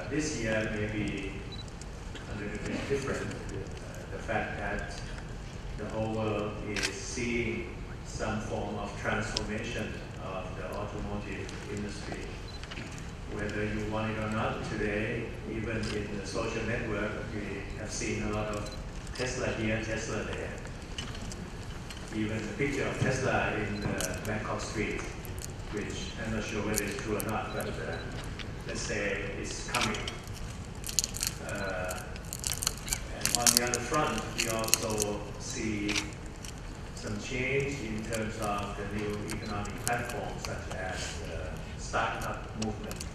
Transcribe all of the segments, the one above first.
this year may be a little bit different. The fact that the whole world is seeing some form of transformation of the automotive industry. Whether you want it or not today, even in the social network, we have seen a lot of Tesla here, Tesla there. Even the picture of Tesla in Bangkok street, which I'm not sure whether it's true or not, but let's say it's coming. And on the other front, we also see some change in terms of the new economic platforms, such as the startup movement.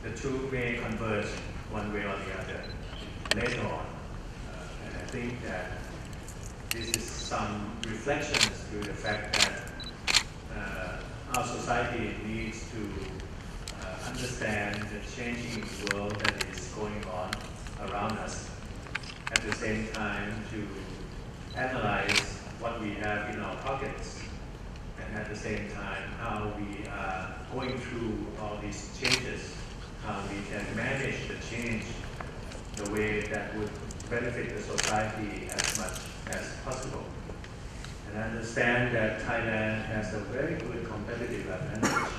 The two may converge one way or the other later on. And I think that this is some reflections to the fact that our society needs to understand the changing world that is going on around us. At the same time, to analyze what we have in our pockets, and at the same time, how we are going through all these changes, how we can manage the change the way that would benefit the society as much as possible. And I understand that Thailand has a very good competitive advantage.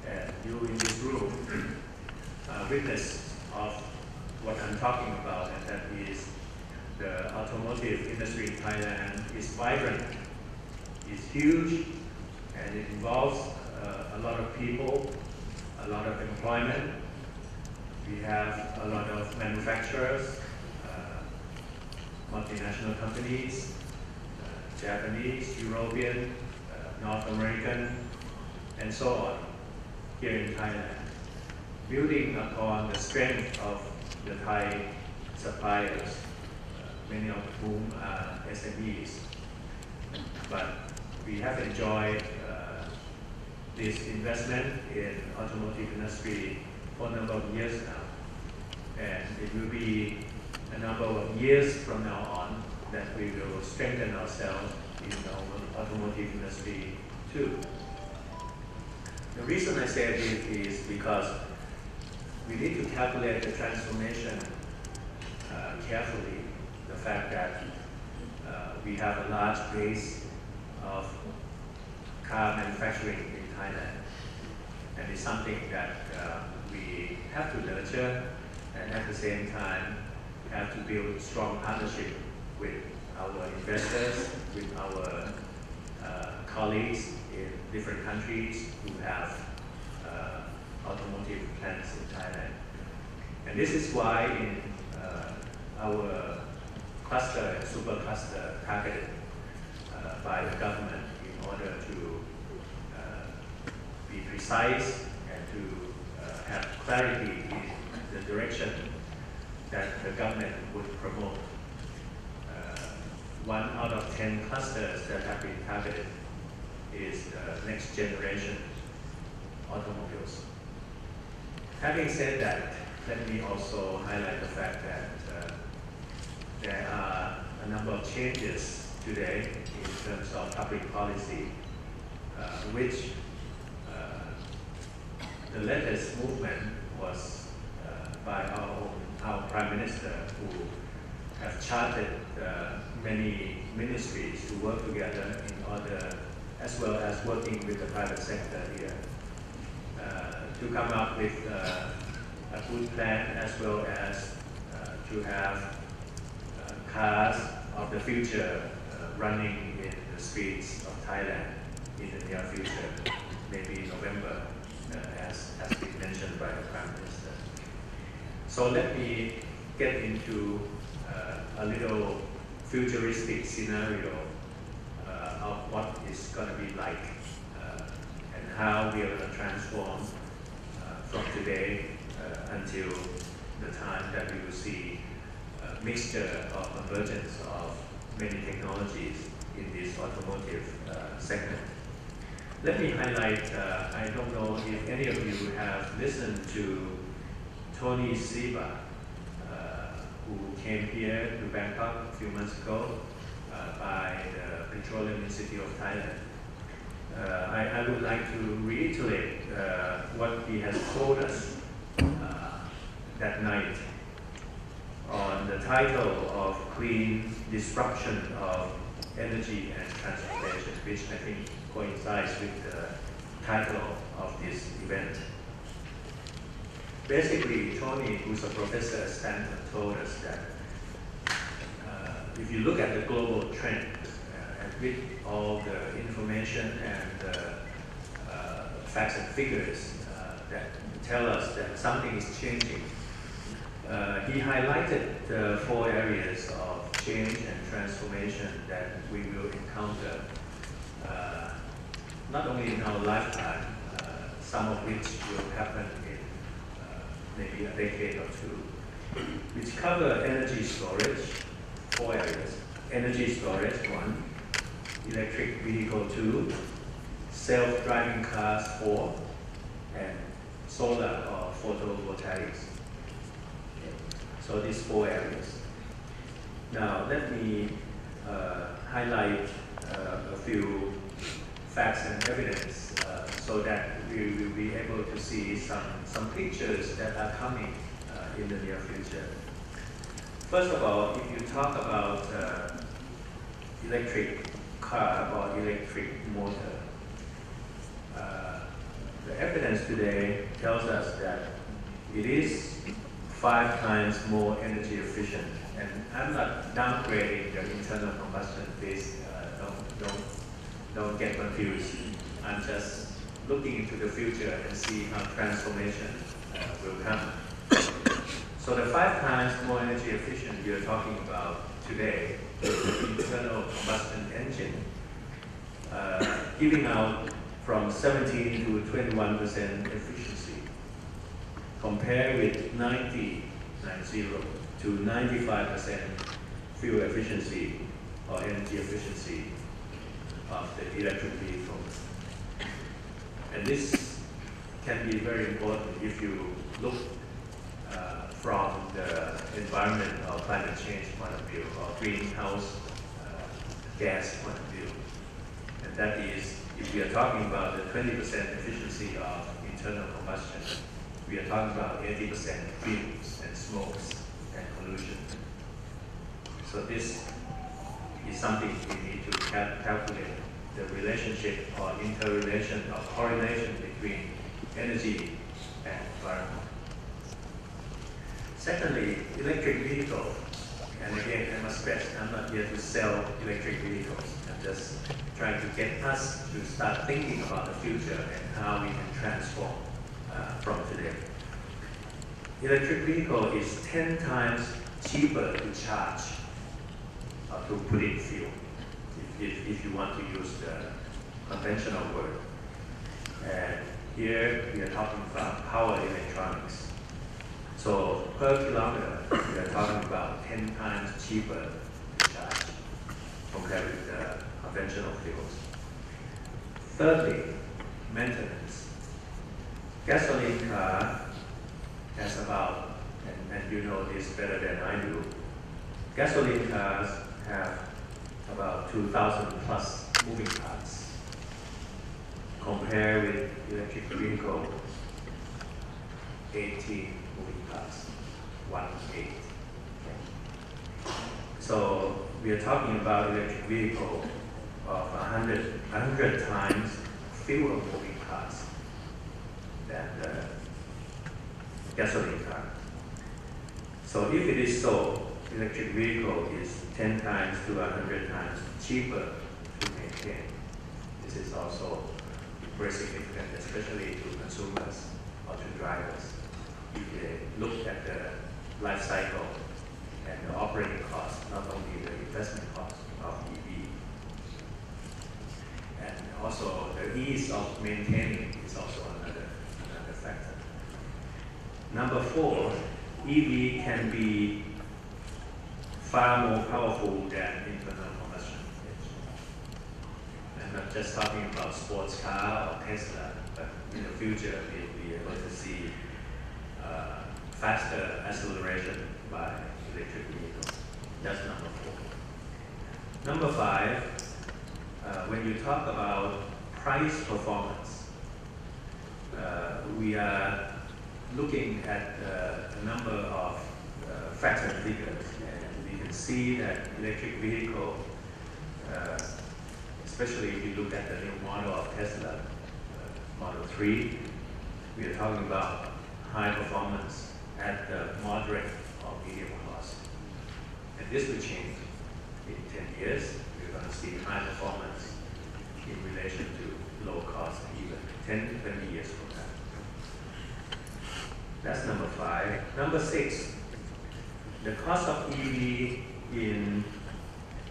And you in this room are witness of what I'm talking about, and that is the automotive industry in Thailand is vibrant, is huge, and it involves a lot of people, a lot of employment. We have a lot of manufacturers, multinational companies, Japanese, European, North American, and so on here in Thailand, building upon the strength of the Thai suppliers, many of whom are SMEs. But we have enjoyed this investment in automotive industry for a number of years now. And it will be a number of years from now on that we will strengthen ourselves in the automotive industry too. The reason I say this is because we need to calculate the transformation carefully. The fact that we have a large base of car manufacturing in Thailand, and it's something that we have to nurture, and at the same time have to build strong partnership with our investors, with our colleagues in different countries who have automotive plants in Thailand. And this is why in our cluster, super cluster targeted by the government in order to be precise and to have clarity in the direction that the government would promote. 1 out of 10 clusters that have been targeted is next generation automobiles. Having said that, let me also highlight the fact that there are a number of changes today in terms of public policy, which the latest movement was by our Prime Minister, who have chartered many ministries to work together in order, as well as working with the private sector here, to come up with a good plan, as well as to have cars of the future running in the streets of Thailand in the near future, maybe in November, as has been mentioned by the Prime Minister. So let me get into a little futuristic scenario of what it's going to be like and how we are going to transform from today until the time that we will see a mixture of convergence of many technologies in this automotive segment. Let me highlight, I don't know if any of you have listened to Tony Siba, who came here to Bangkok a few months ago by the Petroleum Institute of Thailand. I would like to reiterate what he has told us title of Clean Disruption of Energy and Transportation, which I think coincides with the title of this event. Basically, Tony, who's a professor at Stanford, told us that if you look at the global trend and with all the information and facts and figures that tell us that something is changing, he highlighted the 4 areas of change and transformation that we will encounter, not only in our lifetime, some of which will happen in maybe a decade or 2, which cover energy storage, 4 areas. Energy storage, 1, electric vehicle, 2, self-driving cars, 4, and solar or photovoltaics. So these 4 areas. Now let me highlight a few facts and evidence so that we will be able to see some pictures that are coming in the near future. First of all, if you talk about electric car or electric motor, the evidence today tells us that it is 5 times more energy efficient. And I'm not downgrading the internal combustion, please don't get confused. I'm just looking into the future and see how transformation will come. So the 5 times more energy efficient we are talking about today is the internal combustion engine, giving out from 17 to 21% efficiency, compared with 90 to 95% fuel efficiency or energy efficiency of the electric vehicle. And this can be very important if you look from the environment or climate change point of view or greenhouse gas point of view. And that is, if we are talking about the 20% efficiency of internal combustion, we are talking about 80% fumes and smokes and pollution. So this is something we need to calculate, the relationship or interrelation or correlation between energy and environment. Secondly, electric vehicle. And again, I must stress, I'm not here to sell electric vehicles. I'm just trying to get us to start thinking about the future and how we can transform from today. Electric vehicle is 10 times cheaper to charge or to put in fuel, if you want to use the conventional word. And here we are talking about power electronics. So per kilometer, we are talking about 10 times cheaper to charge compared with the conventional fuels. Thirdly, maintenance. Gasoline car has about, and you know this better than I do, gasoline cars have about 2,000 plus moving parts. Compared with electric vehicle, 18 moving parts, 1/8. So we are talking about electric vehicle of 100 times fewer moving parts than the gasoline car. So if it is so, electric vehicle is 10 times to 100 times cheaper to maintain. This is also very significant, especially to consumers or to drivers. If they look at the life cycle and the operating cost, not only the investment cost of EV. And also the ease of maintaining is also another factor. Number 4, EV can be far more powerful than internal combustion engine. I'm not just talking about sports car or Tesla, but in the future we'll be able to see faster acceleration by electric vehicles. That's number 4. Number 5, when you talk about price performance, we are looking at a number of facts and figures, and we can see that electric vehicle, especially if you look at the new model of Tesla, Model 3, we are talking about high performance at the moderate or medium cost. And this will change in 10 years. We're going to see high performance in relation to low cost even 10, 20 years from now. That's number 5. Number 6, the cost of EV in,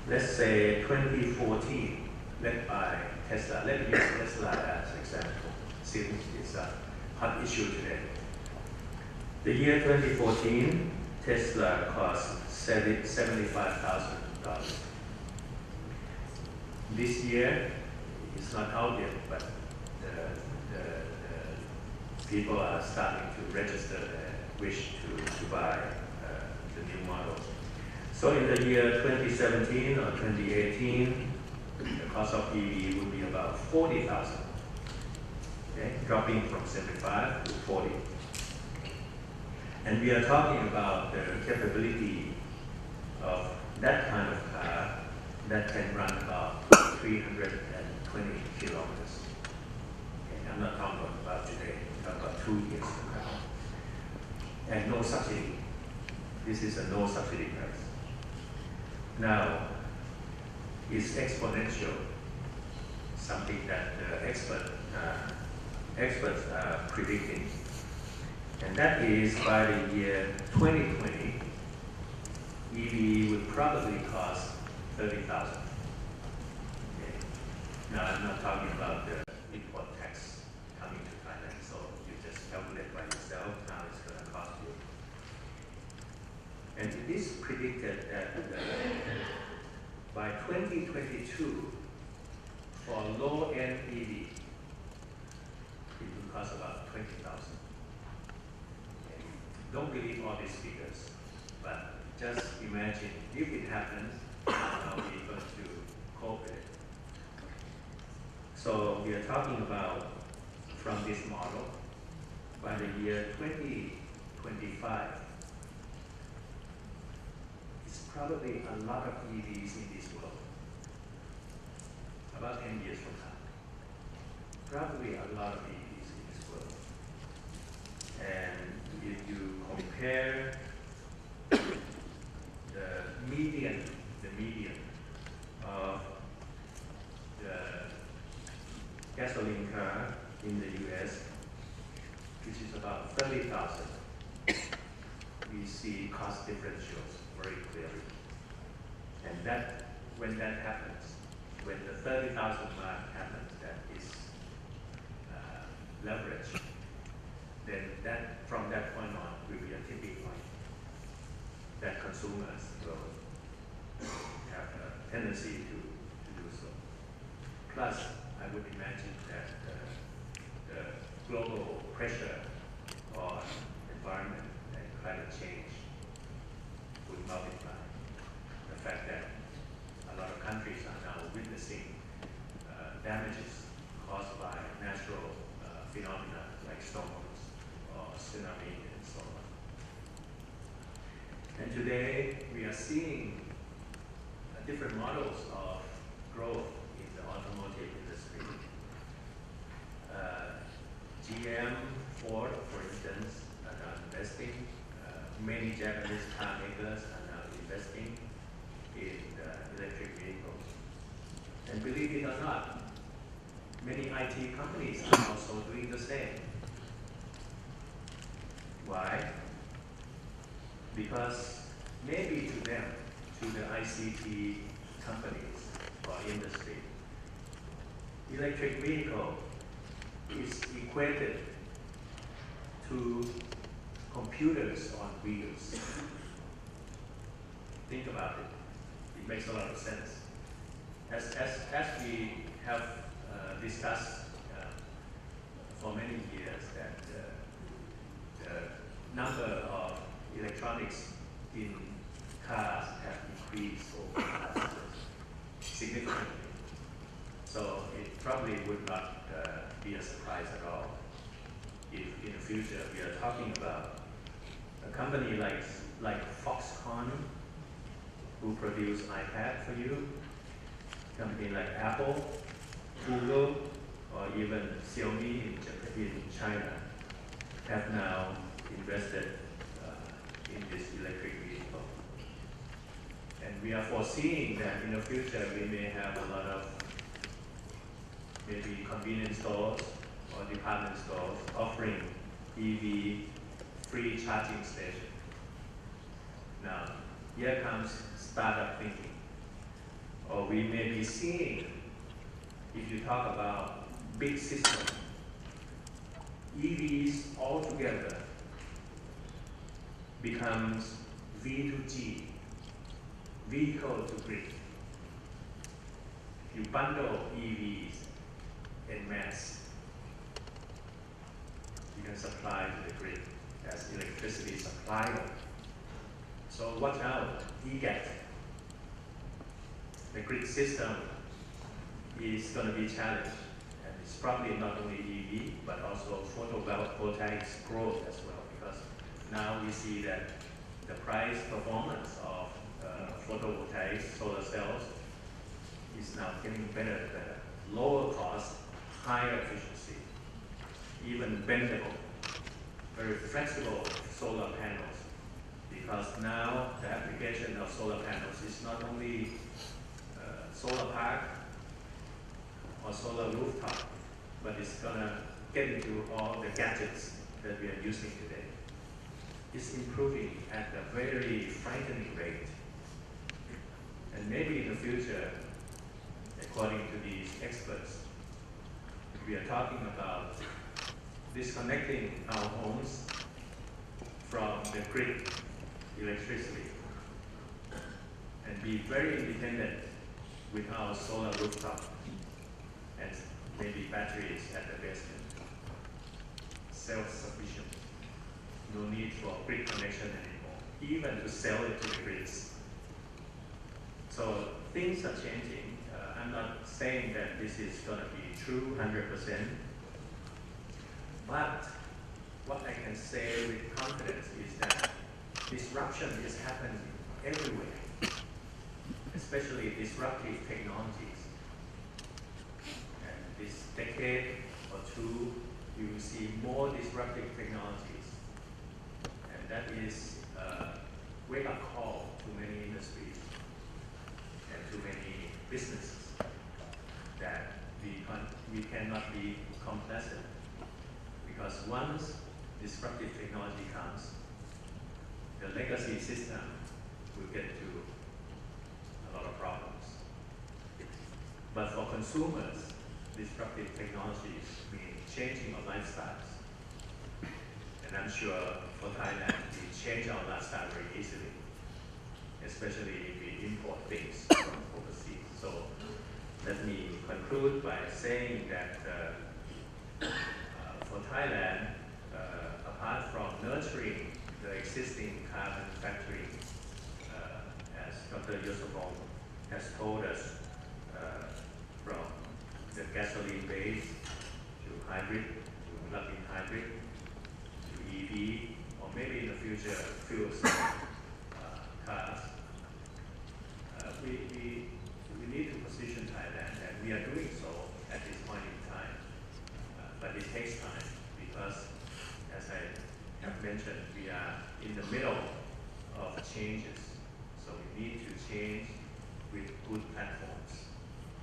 let's say, 2014, led by Tesla. Let me use Tesla as an example, since it's a hot issue today. The year 2014, Tesla cost $75,000. This year, it's not out yet, but the people are starting to register and wish to buy the new model. So in the year 2017 or 2018, the cost of EV will be about $40,000, okay? Dropping from 75 to 40. And we are talking about the capability of that kind of car that can run about 320 kilometers. Okay, I'm not talking about today, I'm talking about 2 years from now. And no subsidy. This is a no subsidy price. Now, it's exponential, something that the experts are predicting. And that is by the year 2020, EV would probably cost $30,000. Okay. Now, I'm not talking about the import tax coming to Thailand, so you just calculate by yourself how it's going to cost you. And it is predicted that by 2022, for low-end EV, it will cost about $20,000. Okay. Don't believe all these figures, but just imagine if it happens, how we're going to cope with it. So we are talking about, from this model, by the year 2025, it's probably a lot of EVs in this world. About 10 years from now. Probably a lot of EVs in this world. And if you compare the median of the gasoline car in the US, which is about 30,000, we see cost differentials very clearly. And that, when that happens, when the 30,000 mark happens, that is leverage, then that, from that point on, will be a tipping point that consumers will have a tendency to do so. Plus, I would imagine that the global pressure on environment and climate change would multiply. The fact that a lot of countries are now witnessing damages caused by natural phenomena like storms or tsunami and so on. And today we are seeing different models of growth in the automotive industry. GM, Ford, for instance, are now investing. Many Japanese car makers are now investing in electric vehicles. And believe it or not, many IT companies are also doing the same. Why? Because maybe to them, to the ICT companies or industry, electric vehicle is equated to computers on wheels. Think about it. It makes a lot of sense. As we have discussed for many years that the number of electronics in cars have increased over the last years significantly. So it probably would not be a surprise at all if in the future we are talking about a company like like Foxconn, who produce iPad for you, company like Apple, Google, or even Xiaomi in China have now invested in this electric vehicle. And we are foreseeing that in the future we may have a lot of maybe convenience stores or department stores offering EV free charging station. Now, here comes startup thinking. Or we may be seeing, if you talk about big systems, EVs altogether becomes V2G, vehicle to grid. You bundle EVs en masse, you can supply to the grid as electricity supplier. So watch out, EGAT. The grid system is going to be challenged, and it's probably not only EV, but also photovoltaics growth as well, because now we see that the price performance of photovoltaics, solar cells, is now getting better and better. Lower cost, higher efficiency, even bendable, very flexible solar panels, because now the application of solar panels is not only solar park or solar rooftop, but it's gonna get into all the gadgets that we are using today. It's improving at a very frightening rate. And maybe in the future, according to these experts, we are talking about disconnecting our homes from the grid electricity and be very independent with our solar rooftop and maybe batteries at the basement. Self-sufficient. No need for grid connection anymore, even to sell it to the grids. So things are changing. I'm not saying that this is going to be true 100%, but what I can say with confidence is that disruption is happening everywhere, especially disruptive technologies. And this decade or two, you will see more disruptive technologies. And that is a wake-up call to many industries and to many businesses that we cannot be complacent, because once disruptive technology comes, the legacy system will get to a lot of problems. But for consumers, disruptive technologies mean changing our lifestyles. And I'm sure for Thailand, we change our lifestyle very easily, especially if we import things from overseas. So let me conclude by saying that for Thailand, apart from nurturing the existing car manufacturing, as Dr. Yosopong has told us, from the gasoline base to hybrid, to plug-in hybrid, to EV, or maybe in the future fuel cell cars, we need to position Thailand, and we are doing so at this point in time. But it takes time, because as I have mentioned, we are in the middle of changes. So we need to change with good platforms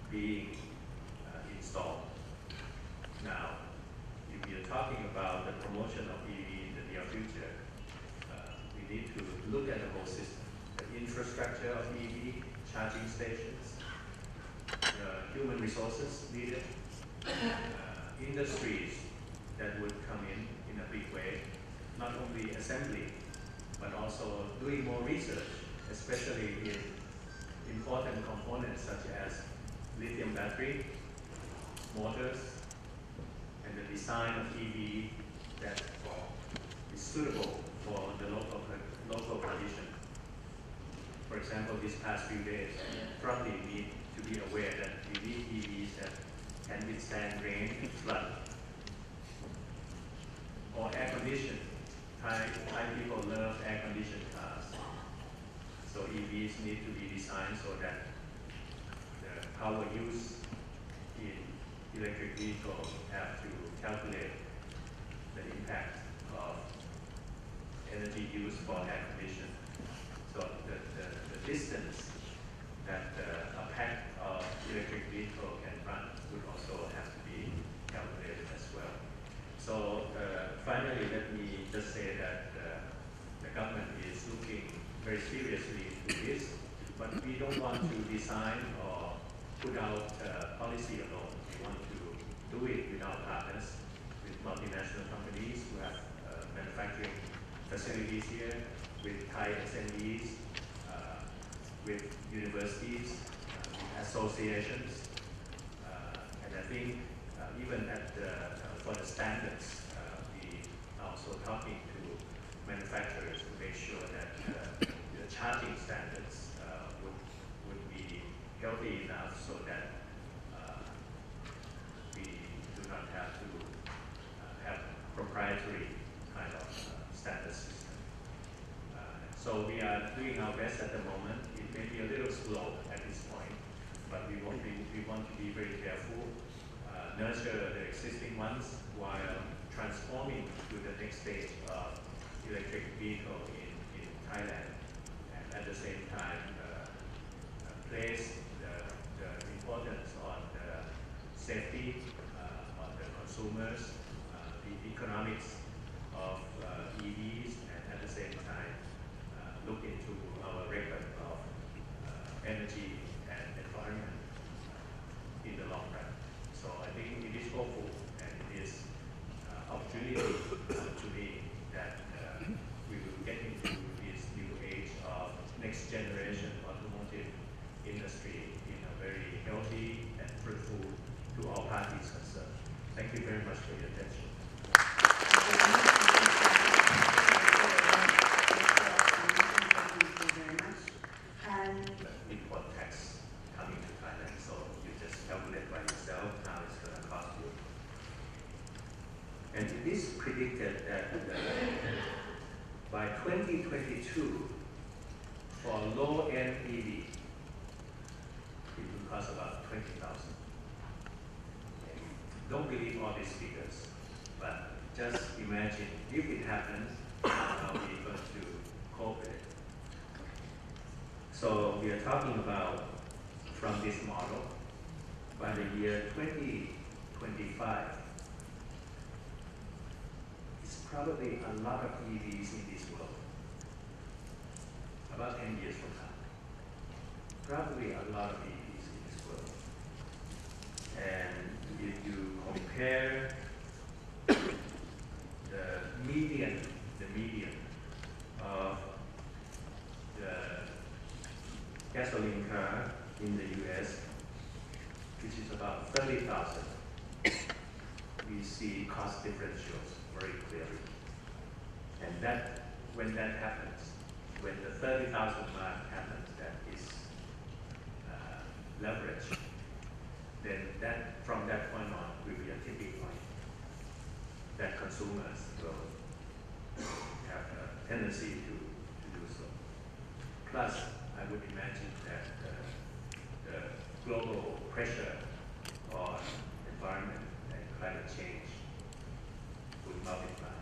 being installed. Now, if we are talking about the promotion of EV in the near future, we need to look at the whole system, the infrastructure of EV, charging stations, the human resources needed, industries that would come in a big way, not only assembly, but also doing more research, especially in important components such as lithium battery, motors, and the design of EV that is suitable for the local condition. For example, these past few days, probably need to be aware that we need EVs that can withstand rain, flood, or air condition Thai people love air-conditioned cars. So EVs need to be designed so that the power use in electric vehicles have to calculate the impact of energy use for air condition. So the distance that a pack of electric vehicle can run would also have to be calculated as well. So finally, let me just say that the government is looking very seriously into this, but we don't want to design or put out policy alone. We want to do it with our partners, with multinational companies who have manufacturing facilities here, with Thai SMEs, with universities, with associations, and I think even for the standards, we are also talking to manufacturers to make sure that the charging standards would be healthy enough so that we do not have to have proprietary kind of standard system. So we are doing our best at the moment. It may be a little slow at this point, but we want to be very careful, nurture the existing ones while transforming to the next stage of electric vehicle in Thailand, and at the same time place the importance on the safety, on the consumers, the economics of EVs, and at the same time look into our record of energy and environment in the long run. So I think it is hopeful and it is opportunity to me that we will get into this new age of next generation automotive industry in a very healthy and fruitful to all parties concerned. Thank you very much for your attention. Import tax coming to Thailand, so you just calculate by yourself how it's going to cost you. And it is predicted that by 2022, for low-end EV, it will cost about 20,000. Don't believe all these figures, but just imagine if it happens, how are we going to cope with it? So we are talking about from this model, by the year 2025, it's probably a lot of EVs in this world. About 10 years from now, probably a lot of EVs in this world. And if you compare the median of the gasoline car in the US, which is about 30,000, we see cost differentials very clearly. And when that happens, when the 30,000 mark happens, that is leverage, then from that point on will be a tipping point that consumers will have a tendency to do so. Plus, I would imagine that the global pressure on environment and climate change would multiply.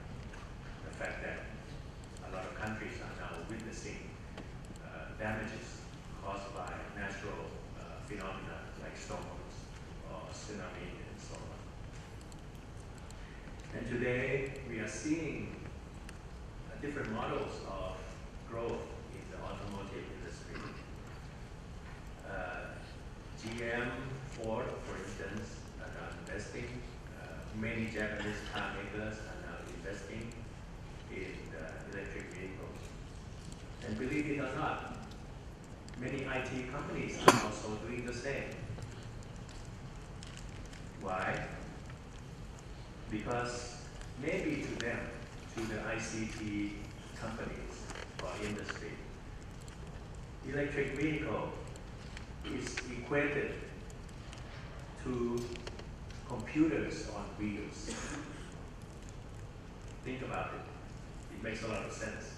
The fact that a lot of countries are now witnessing damages caused by natural phenomena like storms or tsunami and so on. And today we are seeing different models of growth in the automotive industry. GM, Ford, for instance, are now investing. Many Japanese car makers are now investing in electric vehicles. And believe it or not, many IT companies are also doing the same. Why? Because maybe to them, to the ICT companies or industry, electric vehicle is equated to computers on wheels. Think about it. it makes a lot of sense.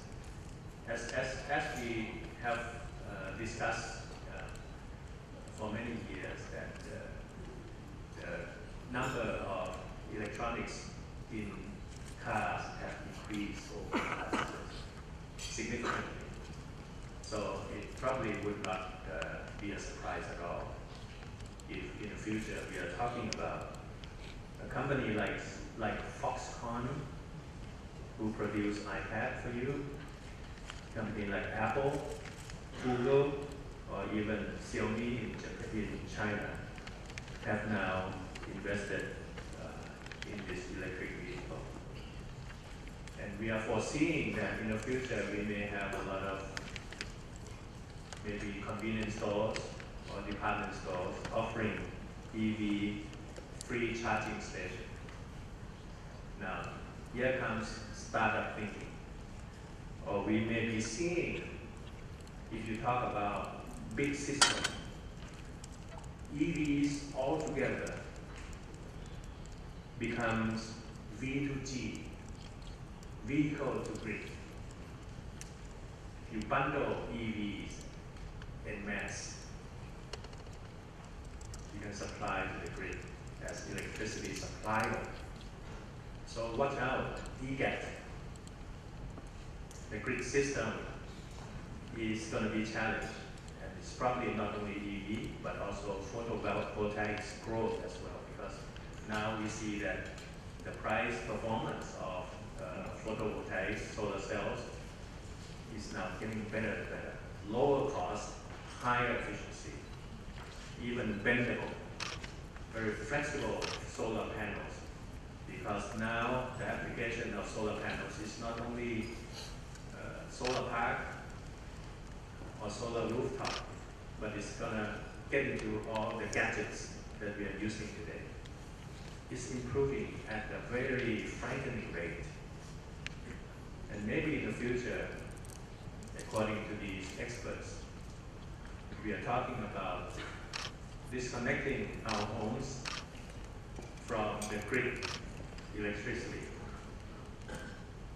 As we have discussed for many years that the number of electronics in cars have increased over the last years significantly. So it probably would not be a surprise at all if in the future we are talking about a company like Foxconn, who produce iPad for you, company like Apple, Google, or even Xiaomi in China have now invested in this electric vehicle. And we are foreseeing that in the future we may have a lot of maybe convenience stores or department stores offering EV free charging station. Now, here comes startup thinking. Or we may be seeing, if you talk about big systems, EVs altogether becomes V2G, vehicle to grid. You bundle EVs en masse, you can supply to the grid as electricity supplier. So watch out, EGAT. The grid system is going to be challenged, and it's probably not only EV, but also photovoltaics growth as well, because now we see that the price performance of photovoltaics, solar cells, is now getting better and better. Lower cost, higher efficiency, even bendable, very flexible solar panels, because now the application of solar panels is not only solar park or solar rooftop, but it's gonna get into all the gadgets that we are using today. It's improving at a very frightening rate. And maybe in the future, according to these experts, we are talking about disconnecting our homes from the grid electricity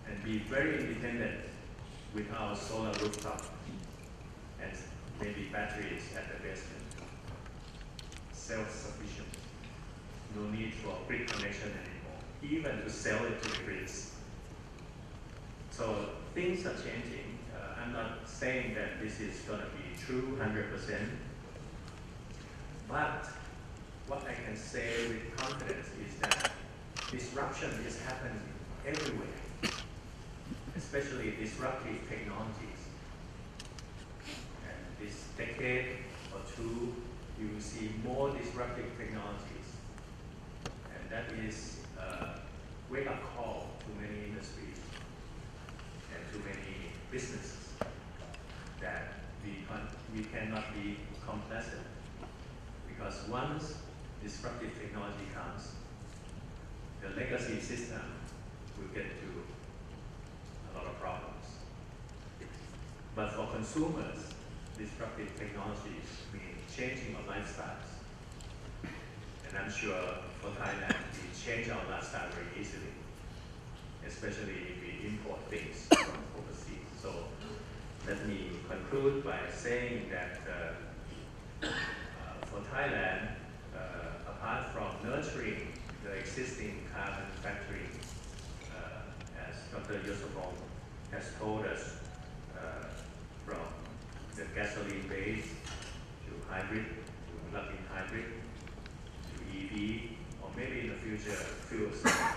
and be very independent with our solar rooftop and maybe batteries at the basement. Self-sufficient. No need for grid connection anymore, even to sell it to the grids. So things are changing. I'm not saying that this is going to be true 100%, but what I can say with confidence is that disruption is happening everywhere, especially disruptive technologies. And this decade or two, you will see more disruptive technologies. And that is a wake-up call to many industries and to many businesses that we cannot be complacent, because once disruptive technology comes, the legacy system will get to a lot of problems. But for consumers, disruptive technologies mean changing our lifestyles. And I'm sure for Thailand, we change our lifestyle very easily, especially if we import things from overseas. So let me conclude by saying that for Thailand, apart from nurturing the existing car manufacturing, as Dr. Yosopong has told us, from the gasoline base to hybrid, to plug-in hybrid, to EV, or maybe in the future fuel cell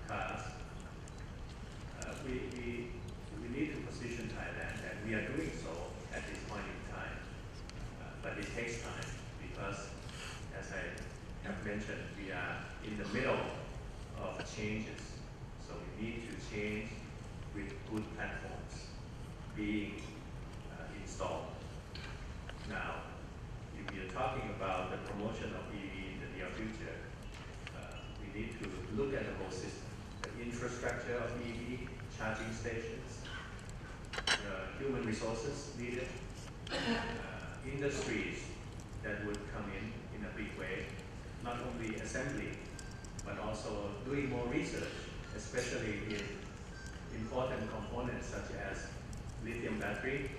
cars, we need to position Thailand, and we are doing so at this point in time. But it takes time, because as I have mentioned, we are in the middle of changes. So we need to change with good platforms being installed. Now, if we are talking about the promotion of EV in the near future, we need to look at the whole system, the infrastructure of EV, charging stations, the human resources needed, industries that would come in a big way, not only assembly, but also doing more research, especially in important components such as lithium battery,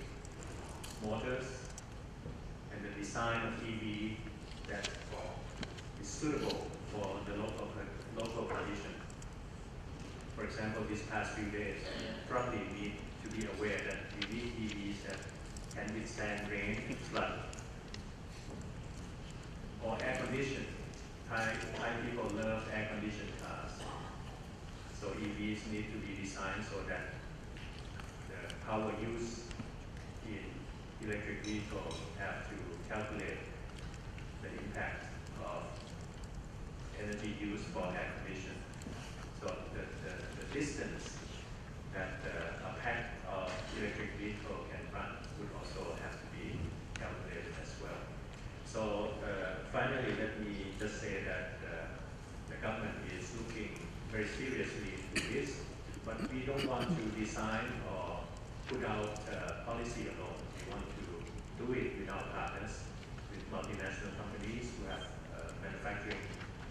motors, and the design of EV that is suitable for the local condition. For example, these past few days, probably need to be aware that we need EVs that can withstand rain, flood, or air conditioning. Thai people love air conditioned cars. So EVs need to be designed so that the power use in electric vehicles have to calculate the impact of energy used for air conditioning. So the distance that a pack of electric vehicle can run would also have to be calculated as well. So finally, let me just say that the government is looking very seriously into this, but we don't want to design or put out policy alone. We want to do it with our partners, with multinational companies who have manufacturing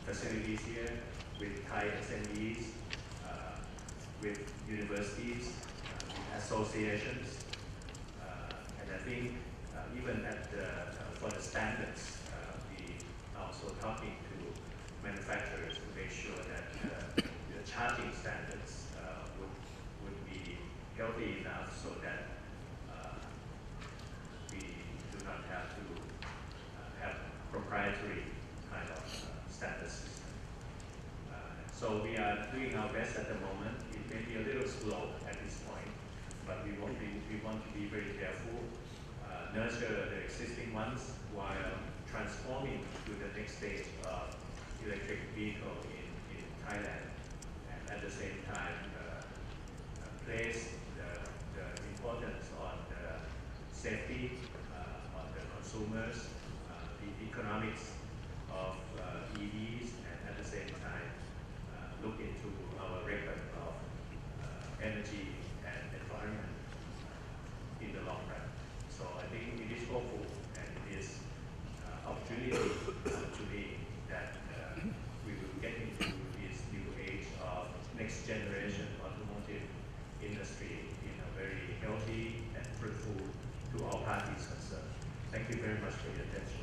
facilities here, with Thai SMEs, with universities, with associations, and I think even for the standards, we are also talking to manufacturers to make sure that the charging standards would be healthy enough so that we do not have to have proprietary kind of standard system. So we are doing our best at the moment. It may be a little slow at this point, but we want to be very careful, nurture the existing ones while transforming to the next stage of electric vehicle in Thailand, and at the same time place the importance on the safety, on the consumers, the economics of EVs, and at the same time look into our record of energy and environment in the long run. So I think it is hopeful and it is opportunity to me that we will get into this new age of next generation automotive industry in a very healthy and fruitful to all parties concerned. Thank you very much for your attention.